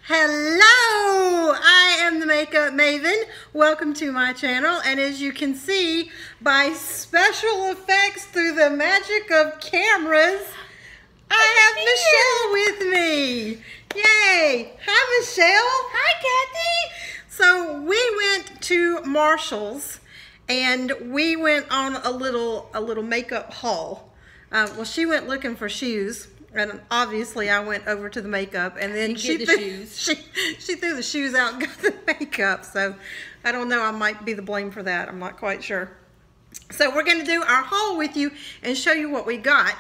Hello, I am the Makeup Maven. Welcome to my channel, and as you can see by special effects through the magic of cameras, I have Michelle with me. Yay! Hi, Michelle. Hi, Kathy. So we went to Marshall's and we went on a little makeup haul. Well, she went looking for shoes. And obviously, I went over to the makeup, and then she threw the shoes out and got the makeup. So I don't know. I might be the blame for that. I'm not quite sure. So we're going to do our haul with you and show you what we got.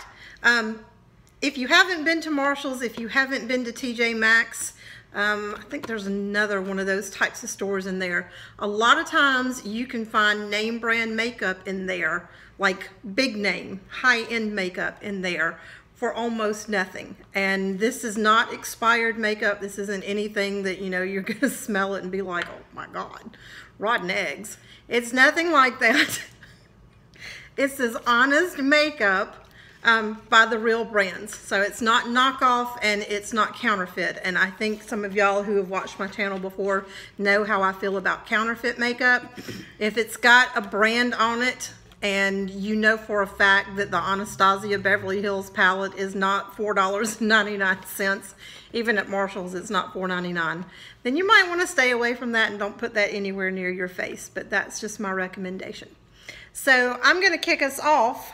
If you haven't been to Marshall's, if you haven't been to TJ Maxx, I think there's another one of those types of stores in there. A lot of times you can find name brand makeup in there, like big name, high-end makeup in there, for almost nothing. And this is not expired makeup. This isn't anything that, you know, you're gonna smell it and be like, oh my God, rotten eggs. It's nothing like that. It's this honest makeup by the real brands. So it's not knockoff and it's not counterfeit. And I think some of y'all who have watched my channel before know how I feel about counterfeit makeup. If it's got a brand on it, and you know for a fact that the Anastasia Beverly Hills palette is not $4.99, even at Marshall's it's not $4.99, then you might want to stay away from that and don't put that anywhere near your face. But that's just my recommendation. So I'm going to kick us off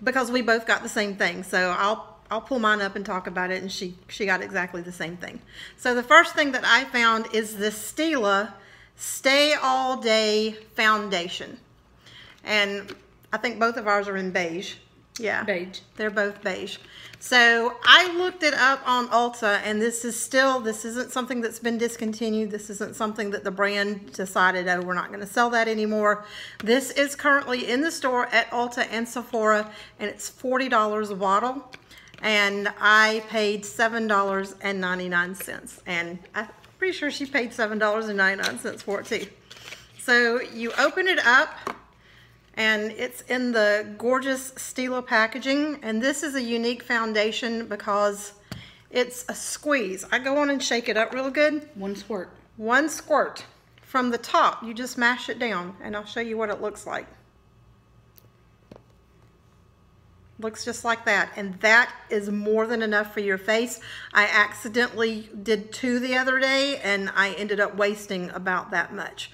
because we both got the same thing. So I'll pull mine up and talk about it, and she got exactly the same thing. So the first thing that I found is the Stila Stay All Day Foundation. And I think both of ours are in beige. Yeah, beige. They're both beige. So I looked it up on Ulta, and this isn't something that's been discontinued. This isn't something that the brand decided, oh, we're not going to sell that anymore. This is currently in the store at Ulta and Sephora, and it's $40 a bottle. And I paid $7.99. And I'm pretty sure she paid $7.99 for it too. So you open it up, and it's in the gorgeous Stila packaging. And this is a unique foundation because it's a squeeze. I go on and shake it up real good. One squirt. One squirt. From the top, you just mash it down, and I'll show you what it looks like. Looks just like that, and that is more than enough for your face. I accidentally did 2 the other day, and I ended up wasting about that much.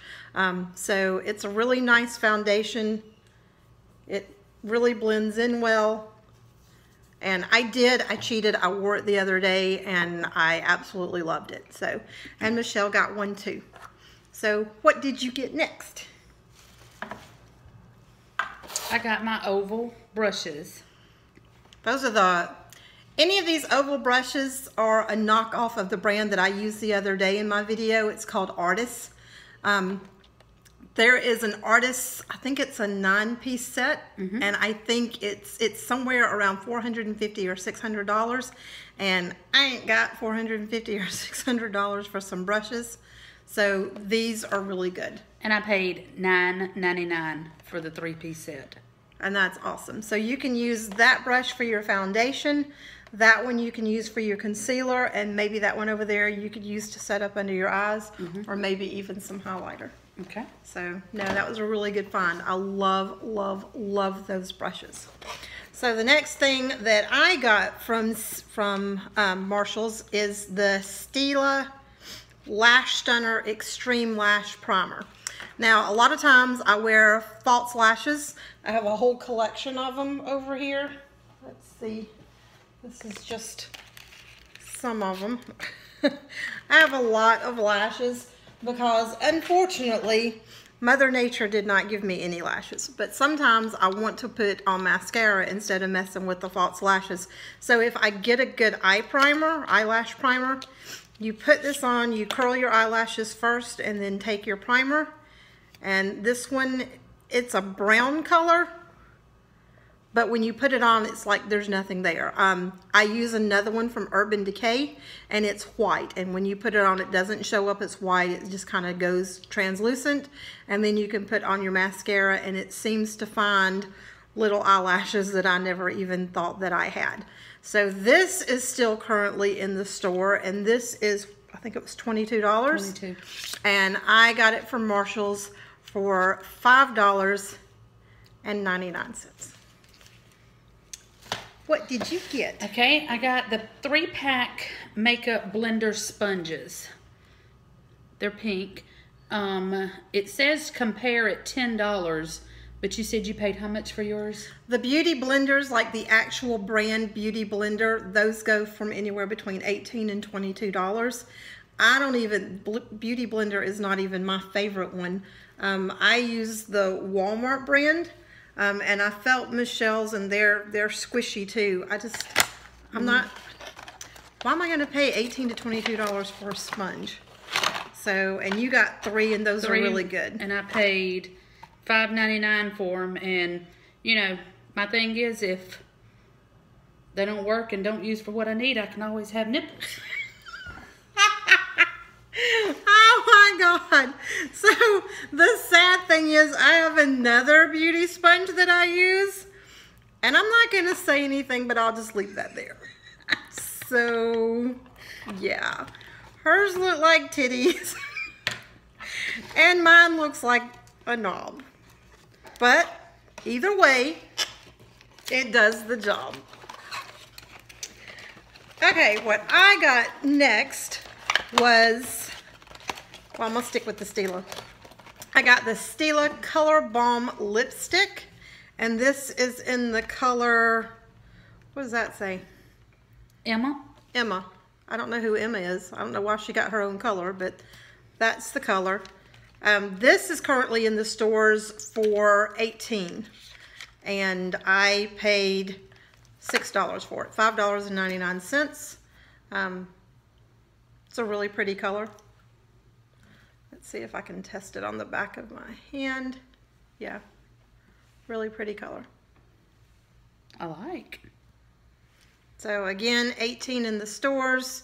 So it's a really nice foundation. It really blends in well. And I cheated, I wore it the other day, and I absolutely loved it. So, and Michelle got one too. So what did you get next? I got my oval brushes. Those are any of these oval brushes are a knockoff of the brand that I used the other day in my video. It's called Artis. There is an Artis, I think it's a 9-piece set, and I think it's somewhere around $450 or $600, and I ain't got $450 or $600 for some brushes, so these are really good. And I paid $9.99 for the 3-piece set. And that's awesome. So you can use that brush for your foundation, that one you can use for your concealer, and maybe that one over there you could use to set up under your eyes, or maybe even some highlighter. Okay. So, no, that was a really good find. I love, love, love those brushes. So the next thing that I got from Marshall's is the Stila Lash Stunner Extreme Lash Primer. Now, a lot of times I wear false lashes. I have a whole collection of them over here. Let's see. This is just some of them. I have a lot of lashes because, unfortunately, Mother Nature did not give me any lashes. But sometimes I want to put on mascara instead of messing with the false lashes. So if I get a good eyelash primer, you put this on, you curl your eyelashes first, and then take your primer. And this one, it's a brown color, but when you put it on, it's like there's nothing there. I use another one from Urban Decay, and it's white. And when you put it on, it doesn't show up as white. It just kind of goes translucent. And then you can put on your mascara, and it seems to find little eyelashes that I never even thought that I had. So this is still currently in the store, and this is, I think it was $22. 22. And I got it from Marshall's for $5.99. What did you get? Okay, I got the 3-pack makeup blender sponges. They're pink. It says compare at $10, but you said you paid how much for yours? The beauty blenders, like the actual brand beauty blender, those go from anywhere between $18 and $22. Beauty blender is not even my favorite one. I use the Walmart brand, and I felt Michelle's, and they're squishy too. I'm not, why am I gonna pay $18 to $22 for a sponge? So, and you got 3, and those are really good. And I paid $5.99 for them. And, you know, my thing is, if they don't work and don't use for what I need, I can always have nipples. Oh my God. So, the sad thing is, I have another beauty sponge that I use. And I'm not going to say anything, but I'll just leave that there. So, yeah. Hers look like titties, and mine looks like a knob. But either way, it does the job. Okay, what I got next was, well, I'm gonna stick with the Stila. I got the Stila Color Balm lipstick, and this is in the color, what does that say? Emma? Emma. I don't know who Emma is. I don't know why she got her own color, but that's the color. This is currently in the stores for $18, and I paid $6 for it, $5.99. It's a really pretty color. Let's see if I can test it on the back of my hand. Yeah, really pretty color. I like. So again, $18 in the stores.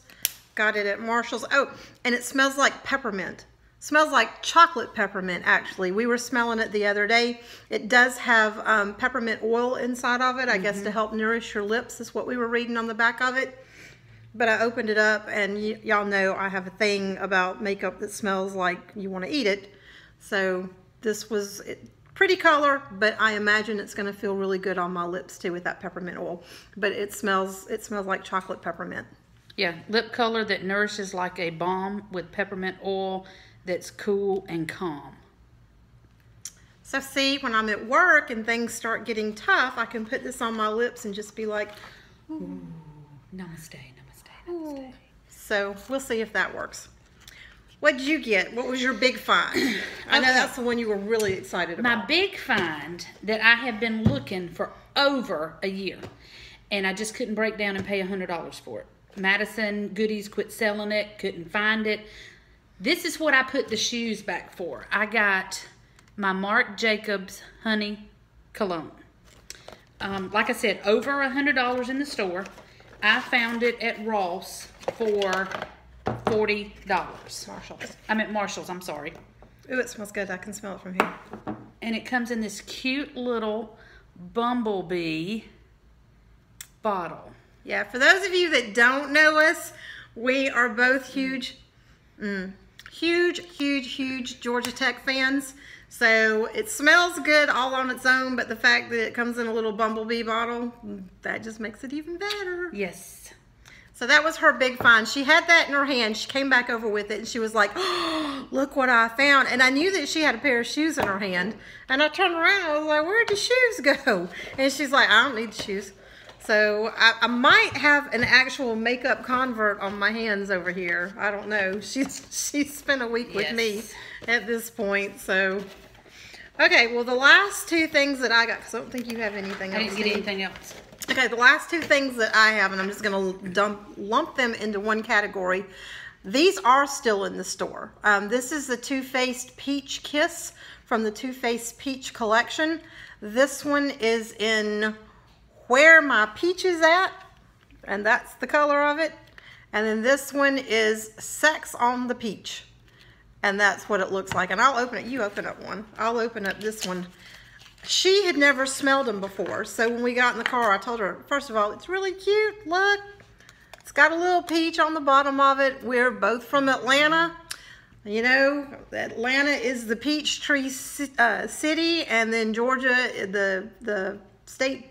Got it at Marshall's. Oh, and it smells like peppermint. Smells like chocolate peppermint, actually. We were smelling it the other day. It does have peppermint oil inside of it, I guess, to help nourish your lips, is what we were reading on the back of it. But I opened it up, and y'all know I have a thing about makeup that smells like you want to eat it. So this was pretty color, but I imagine it's going to feel really good on my lips too with that peppermint oil. But it smells like chocolate peppermint. Yeah, lip color that nourishes like a balm with peppermint oil that's cool and calm. So see, when I'm at work and things start getting tough, I can put this on my lips and just be like, ooh, namaste, namaste, namaste. So we'll see if that works. What did you get? What was your big find? I know that's the one you were really excited about. My big find that I have been looking for over a year, and I just couldn't break down and pay $100 for it. Madison Goodies quit selling it, couldn't find it. This is what I put the shoes back for. I got my Marc Jacobs Honey Cologne. Like I said, over $100 in the store. I found it at Ross for $40. Marshall's. I'm at Marshall's, I'm sorry. Ooh, it smells good. I can smell it from here. And it comes in this cute little bumblebee bottle. Yeah, for those of you that don't know us, we are both huge Georgia Tech fans. So it smells good all on its own, but the fact that it comes in a little bumblebee bottle, that just makes it even better. Yes. So that was her big find. She had that in her hand. She came back over with it, and she was like, oh, look what I found. And I knew that she had a pair of shoes in her hand. And I turned around, I was like, where'd the shoes go? And she's like, I don't need the shoes. So I might have an actual makeup convert on my hands over here. I don't know. She's spent a week with me at this point. So, okay, well, the last two things that I got, because I don't think you have anything else. I didn't get anything else. Okay, the last two things that I have, and I'm just going to lump them into one category. These are still in the store. This is the Too Faced Peach Kiss from the Too Faced Peach collection. This one is in Where My Peach Is At, and that's the color of it. And then this one is Sex on the Peach, and that's what it looks like. And I'll open it. You open up one. I'll open up this one. She had never smelled them before, so when we got in the car, I told her, first of all, it's really cute. Look, it's got a little peach on the bottom of it. We're both from Atlanta. You know, Atlanta is the peach tree city, and then Georgia, the state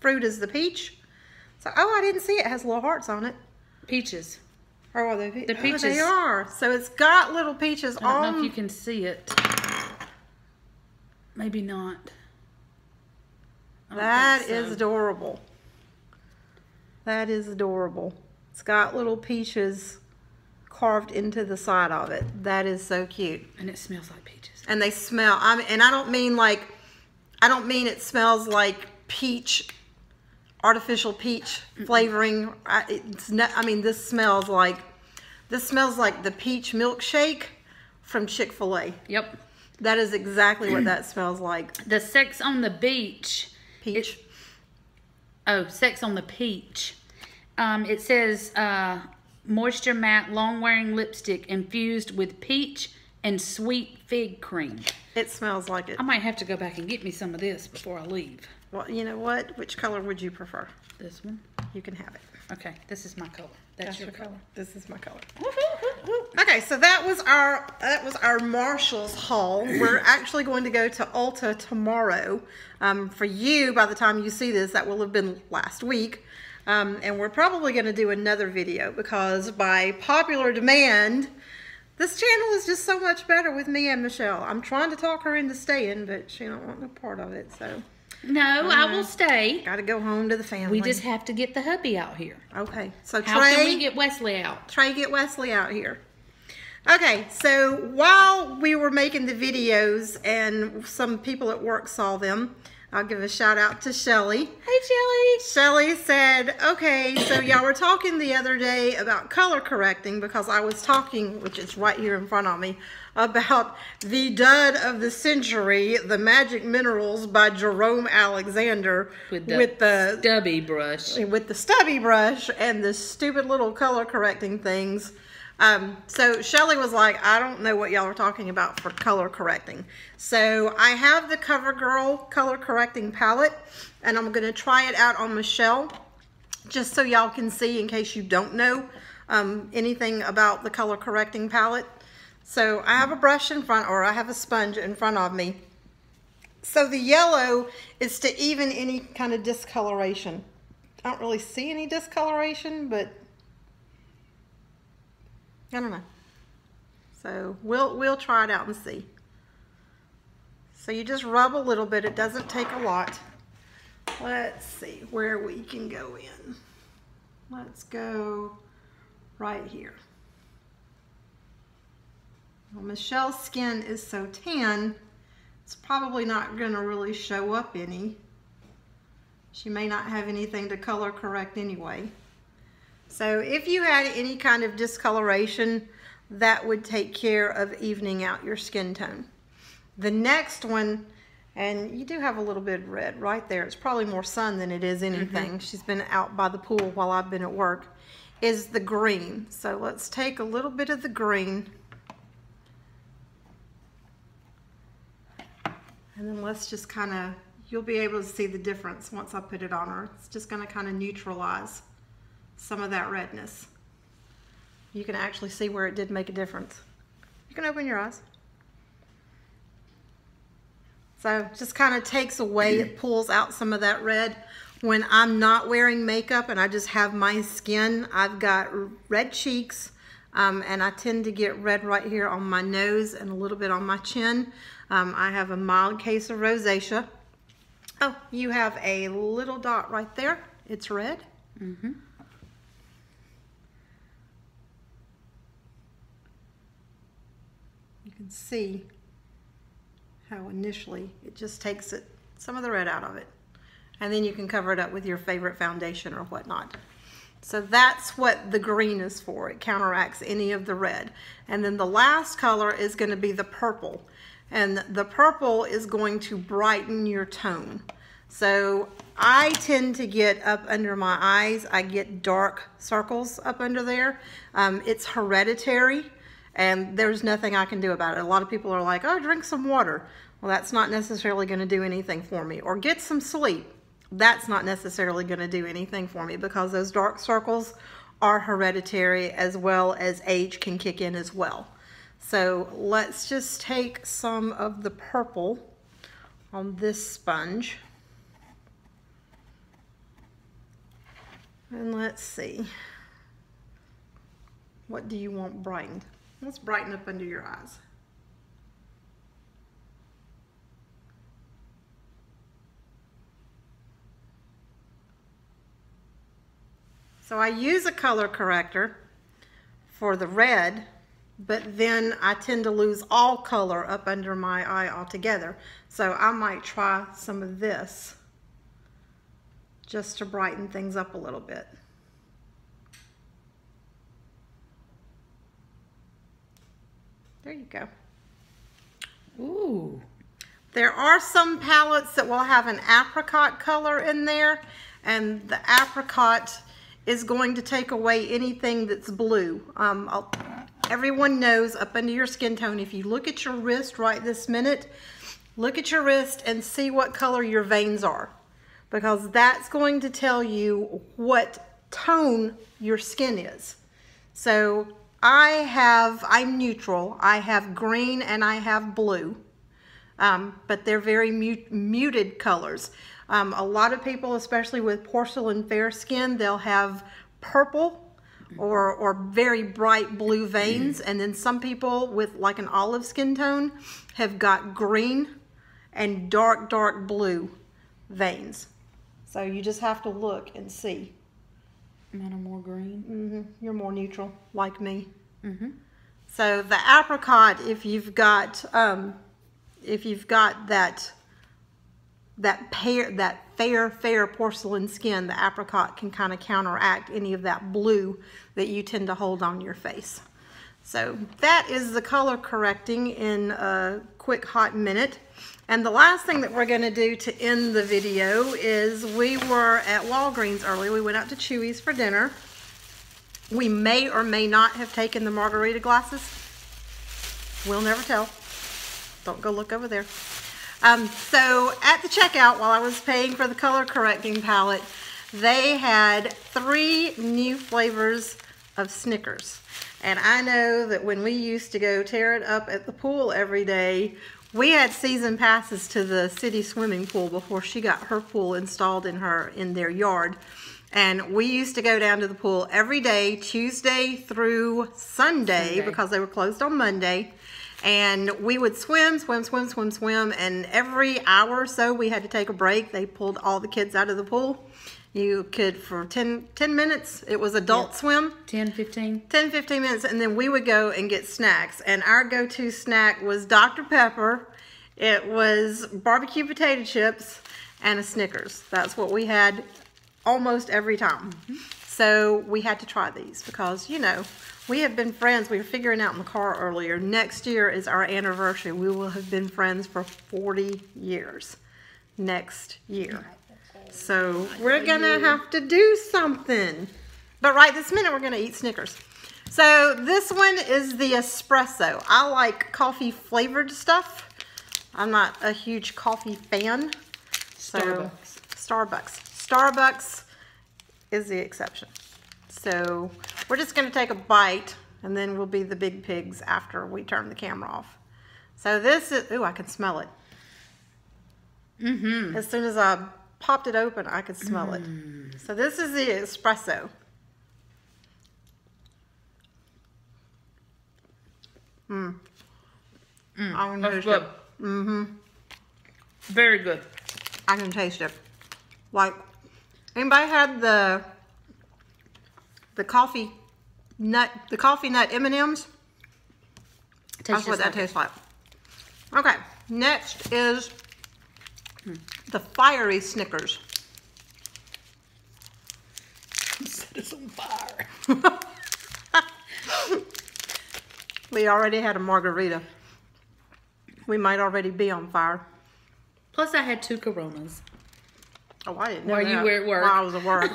fruit is the peach. So, oh, I didn't see it. It has little hearts on it. Peaches. Or are they? The peaches. Oh, they are. So it's got little peaches on. I don't know if you can see it. Maybe not. That is adorable. That is adorable. It's got little peaches carved into the side of it. That is so cute. And it smells like peaches. And they smell. And I don't mean it smells like peach, artificial peach flavoring. This smells like the peach milkshake from Chick-fil-A. Yep. That is exactly what that smells like. The Sex on the Beach. Peach. Sex on the Peach. It says moisture matte long wearing lipstick infused with peach and sweet fig cream. It smells like it. I might have to go back and get me some of this before I leave. Well, you know what? Which color would you prefer? This one. You can have it. Okay, this is my color. That's your color. This is my color. Okay, so that was our Marshalls haul. We're actually going to go to Ulta tomorrow. For you, by the time you see this, that will have been last week. And we're probably going to do another video because by popular demand, this channel is just so much better with me and Michelle. I'm trying to talk her into staying, but she don't want no part of it, so. No, I will stay. Got to go home to the family. We just have to get the hubby out here. Okay, so How can we get Wesley out? Trey, get Wesley out here. Okay, so while we were making the videos and some people at work saw them, I'll give a shout out to Shelly. Hey, Shelly. Shelly said, okay, so y'all were talking the other day about color correcting because I was talking, which is right here in front of me, about the dud of the century, The Magic Minerals by Jerome Alexander with the stubby brush. With the stubby brush and the stupid little color correcting things. So Shelly was like, I don't know what y'all are talking about for color correcting. So I have the CoverGirl color correcting palette, and I'm going to try it out on Michelle, just so y'all can see in case you don't know anything about the color correcting palette. So I have a brush in front, or I have a sponge in front of me. So the yellow is to even any kind of discoloration. I don't really see any discoloration, but I don't know. So we'll try it out and see. So you just rub a little bit. It doesn't take a lot. Let's see where we can go in. Let's go right here. Well, Michelle's skin is so tan, it's probably not going to really show up any. She may not have anything to color correct anyway. So if you had any kind of discoloration, that would take care of evening out your skin tone. The next one, and you do have a little bit of red right there. It's probably more sun than it is anything. She's been out by the pool while I've been at work, is the green. So let's take a little bit of the green. And then let's just kind of, you'll be able to see the difference once I put it on her. It's just going to kind of neutralize some of that redness. You can actually see where it did make a difference. You can open your eyes. So it just kind of takes away, it pulls out some of that red. When I'm not wearing makeup and I just have my skin, I've got red cheeks, and I tend to get red right here on my nose and a little bit on my chin. I have a mild case of rosacea. Oh, you have a little dot right there. It's red. Mm-hmm. You can see how initially it just takes some of the red out of it. And then you can cover it up with your favorite foundation or whatnot. So that's what the green is for. It counteracts any of the red. And then the last color is going to be the purple. And the purple is going to brighten your tone. So I tend to get up under my eyes, I get dark circles up under there. It's hereditary, and there's nothing I can do about it. A lot of people are like, oh, drink some water. Well, that's not necessarily going to do anything for me. Or get some sleep. That's not necessarily going to do anything for me because those dark circles are hereditary, as well as age can kick in as well. So let's just take some of the purple on this sponge. And let's see. What do you want brightened? Let's brighten up under your eyes. So I use a color corrector for the red, but then I tend to lose all color up under my eye altogether. So I might try some of this just to brighten things up a little bit. There you go. Ooh. There are some palettes that will have an apricot color in there, and the apricot is going to take away anything that's blue. Everyone knows up under your skin tone, if you look at your wrist right this minute, look at your wrist and see what color your veins are, because that's going to tell you what tone your skin is. So I'm neutral. I have green and I have blue, but they're very muted colors. A lot of people, especially with porcelain fair skin, they'll have purple or very bright blue veins. And then some people with like an olive skin tone have got green and dark, dark blue veins. So you just have to look and see. Mine are more green. Mm-hmm. You're more neutral, like me. Mm-hmm. So the apricot, if you've got that fair porcelain skin, the apricot can kind of counteract any of that blue that you tend to hold on your face. So that is the color correcting in a quick hot minute. And the last thing that we're going to do to end the video is we were at Walgreens earlier. We went out to Chewy's for dinner. We may or may not have taken the margarita glasses. We'll never tell. Don't go look over there. So at the checkout, while I was paying for the color correcting palette, they had 3 new flavors of Snickers. And I know that when we used to go tear it up at the pool every day, we had season passes to the city swimming pool before she got her pool installed in their yard. And we used to go down to the pool every day, Tuesday through Sunday, because they were closed on Monday. And we would swim, and every hour or so we had to take a break. They pulled all the kids out of the pool. You could, for 10 minutes, it was adult swim. 10, 15 minutes, and then we would go and get snacks. And our go-to snack was Dr. Pepper. It was barbecue potato chips and a Snickers. That's what we had almost every time. So we had to try these because, you know, we have been friends. We were figuring out in the car earlier. Next year is our anniversary. We will have been friends for 40 years next year. So we're going to have to do something. But right this minute, we're going to eat Snickers. So this one is the espresso. I like coffee flavored stuff. I'm not a huge coffee fan. Starbucks is the exception. So we're just going to take a bite, and then we'll be the big pigs after we turn the camera off. So this is, ooh, I can smell it. Mm-hmm. As soon as I popped it open, I could smell it. So this is the espresso. That's good. Very good. I can taste it. Like, anybody had the coffee nut M&Ms? That's what that tastes like. Okay, next is the fiery Snickers. Set us on fire. We already had a margarita. We might already be on fire. Plus, I had 2 Coronas. Oh, I didn't know While that. you were at work. While I was at work.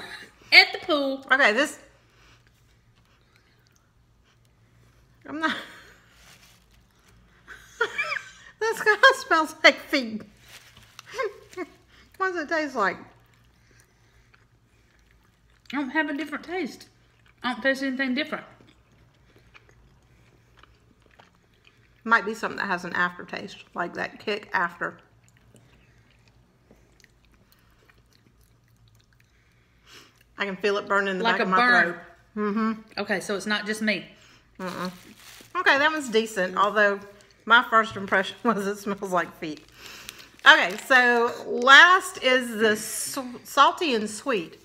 At the pool. Okay, this... I'm not... This kind of smells like feet. What does it taste like? I don't have a different taste. I don't taste anything different. Might be something that has an aftertaste, like that kick after. I can feel it burning in the back of my throat. Mm-hmm. Okay, so it's not just me. Okay, that was decent, although my first impression was it smells like feet. Okay, so last is the salty and sweet.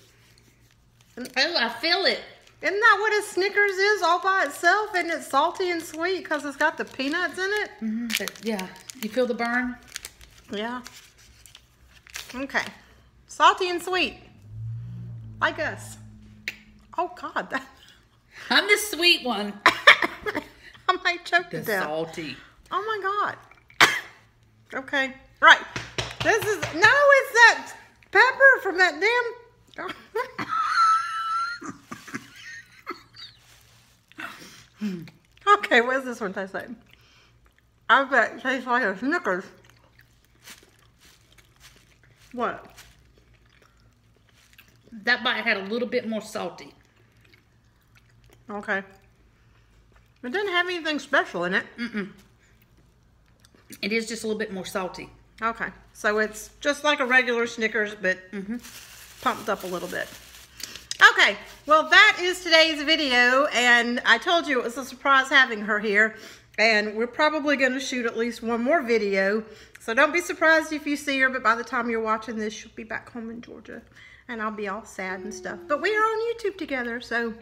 Oh, I feel it. Isn't that what a Snickers is all by itself? Isn't it salty and sweet because it's got the peanuts in it? But yeah, you feel the burn? Yeah. Okay. Salty and sweet. Like us. Oh, God. I'm the sweet one. I might choke to The death. salty. Oh, my God. Okay. Right. This is... No, it's that pepper from that damn... Okay, what does this one taste like? I bet it tastes like a Snickers. What? That bite had a little bit more salty. Okay. It didn't have anything special in it. It is just a little bit more salty. Okay. So it's just like a regular Snickers, but pumped up a little bit. Okay. Well, that is today's video. And I told you it was a surprise having her here. And we're probably going to shoot at least one more video. So don't be surprised if you see her. But by the time you're watching this, she'll be back home in Georgia. And I'll be all sad and stuff. But we are on YouTube together. So,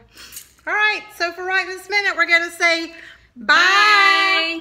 all right. So for right this minute, we're going to say bye. Bye.